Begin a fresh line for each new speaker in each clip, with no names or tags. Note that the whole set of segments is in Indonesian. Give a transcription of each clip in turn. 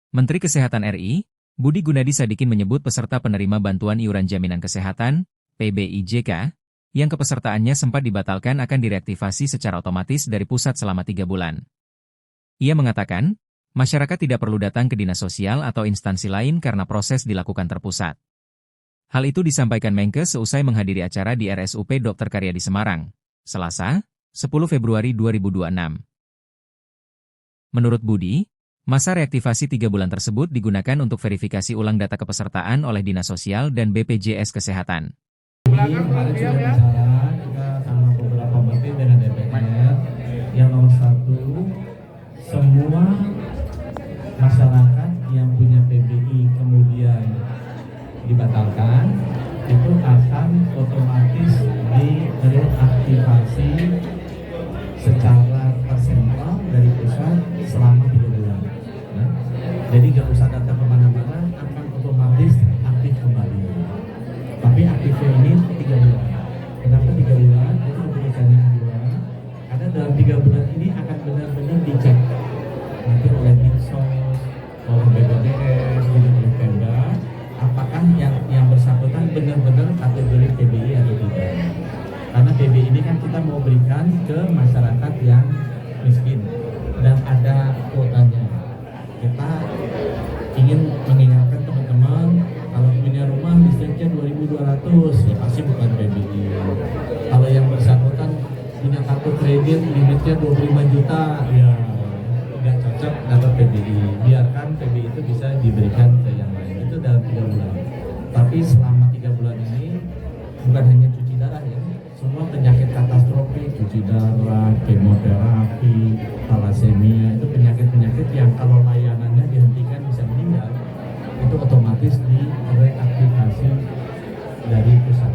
Menteri Kesehatan RI, Budi Gunadi Sadikin menyebut peserta penerima bantuan iuran jaminan kesehatan, PBIJK, yang kepesertaannya sempat dibatalkan akan direaktivasi secara otomatis dari pusat selama 3 bulan. Ia mengatakan, masyarakat tidak perlu datang ke dinas sosial atau instansi lain karena proses dilakukan terpusat. Hal itu disampaikan Menkes seusai menghadiri acara di RSUP Dr. Karyadi Semarang, Selasa, 10 Februari 2026. Menurut Budi, masa reaktivasi 3 bulan tersebut digunakan untuk verifikasi ulang data kepesertaan oleh Dinas Sosial dan BPJS Kesehatan.
Kemarin sudah bicara kita sama beberapa menteri dengan DPR. Yang nomor 1, semua masyarakat yang punya PBI kemudian dibatalkan itu akan otomatis direaktivasi secara tersentral dari pusat selama 3 bulan. Jadi nggak usah datang kemana-mana, akan otomatis aktif kembali. Tapi aktifnya ini 3 bulan. Kenapa 3 bulan? Itu keputusannya kedua. Karena dalam 3 bulan ini akan benar-benar dicek nanti oleh Dinsos, oleh BPJS, oleh Pemda, apakah yang bersangkutan benar-benar kategori PBI atau tidak. Karena PBI ini kan kita mau berikan ke masyarakat yang miskin dan ada kuotanya. Kita ingin mengingatkan teman-teman, kalau punya rumah listriknya 2.200 ya pasti bukan PBI. Kalau yang bersangkutan punya kartu kredit limitnya 25 juta ya nggak cocok dapat PBI. Biarkan PBI itu bisa diberikan ke yang lain. Itu dalam 3 bulan. Tapi selama 3 bulan ini bukan hanya cuci darah ya, semua penyakit katastrofik, cuci darah, kemoterapi, thalassemia, itu penyakit-penyakit yang kalau layanannya dihentikan bisa meninggal, itu otomatis direaktivasi dari pusat.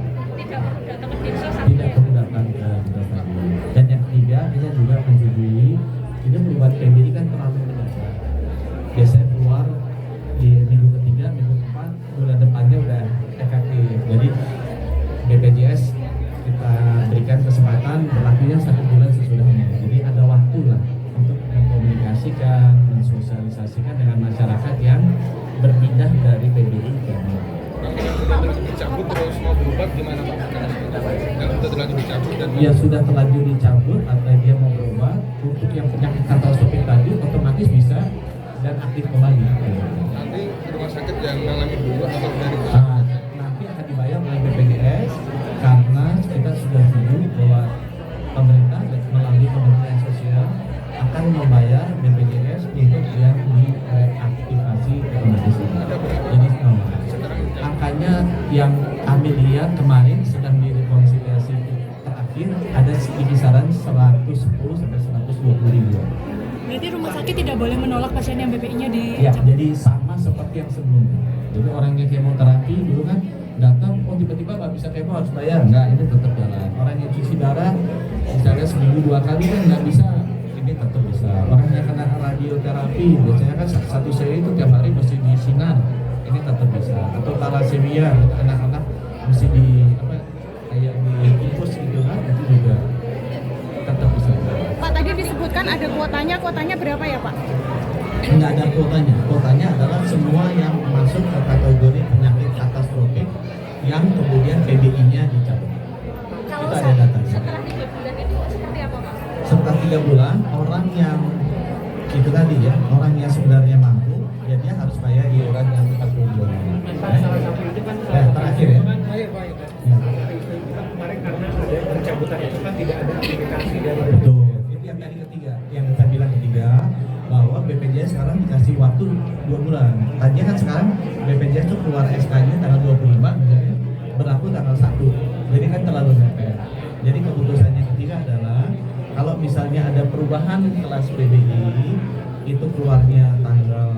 Tidak perlu datang ke dinas lagi. Dan yang ketiga, kita juga menyetujui ini perubahan PBI kan terlalu mendadak. Biasanya keluar di minggu ketiga, minggu keempat, bulan depannya udah efektif. Jadi BPJS kita berikan kesempatan berlakunya 1 bulan sesudahnya. Jadi ada waktu lah untuk mengkomunikasikan, mensosialisasikan dengan masyarakat yang berpindah dari PBI ke
dicabut terus mau berobat gimana Pak? Dan sudah terlanjur dicabut dan
ya sudah terlanjur dicabut atau dia mau berobat untuk yang penyakit katastrofik tadi otomatis bisa dan aktif kembali.
nanti rumah sakit yang mengalami dulu atau dari pusat?
Nanti akan dibayar oleh BPJS karena kita sudah setuju bahwa pemerintah melalui Kementerian Sosial akan membayar BPJS untuk yang direaktivasi otomatis. Jadi angkanya yang kami lihat kemarin sedang direkonsiliasi terakhir ada di kisaran 110 sampai 120 ribu.
Berarti rumah sakit tidak boleh menolak pasien yang BPI-nya di.
Ya, jadi sama seperti yang sebelumnya. Jadi orang yang kemoterapi dulu kan datang, oh tiba-tiba nggak bisa kemo harus bayar, nggak, ini tetap jalan. Orang yang cuci darah misalnya seminggu 2 kali kan nggak bisa, ini tetap bisa. Orang yang kena radioterapi biasanya kan 1 seri itu tiap hari mesti disinar, ini tetap bisa. Atau thalassemia anak-anak mesti di apa kayak di infus gitu kan, itu juga tetap bisa.
Pak, tadi disebutkan ada kuotanya berapa ya Pak?
Nggak ada kuotanya. Kuotanya adalah semua yang masuk ke kategori penyakit katastrofik yang kemudian PBI-nya dicabut.
Kalau
Itu ada datanya.
setelah 3 bulan itu seperti apa Pak?
Setelah 3 bulan, orang yang itu tadi ya, orang yang sebenarnya mampu, ya dia harus bayar iuran yang 42. Terakhir ya.
Kemarin karena ada pencabutan itu kan tidak ada aplikasi dari
Betul. Itu yang tadi ketiga, yang saya bilang ketiga, bahwa BPJS sekarang dikasih waktu 2 bulan. Tadinya kan sekarang BPJS itu keluar SK-nya tanggal 25 misalnya, berlaku tanggal 1. Jadi kan terlalu mepet. Jadi keputusannya ketiga adalah kalau misalnya ada perubahan kelas PBI itu keluarnya tanggal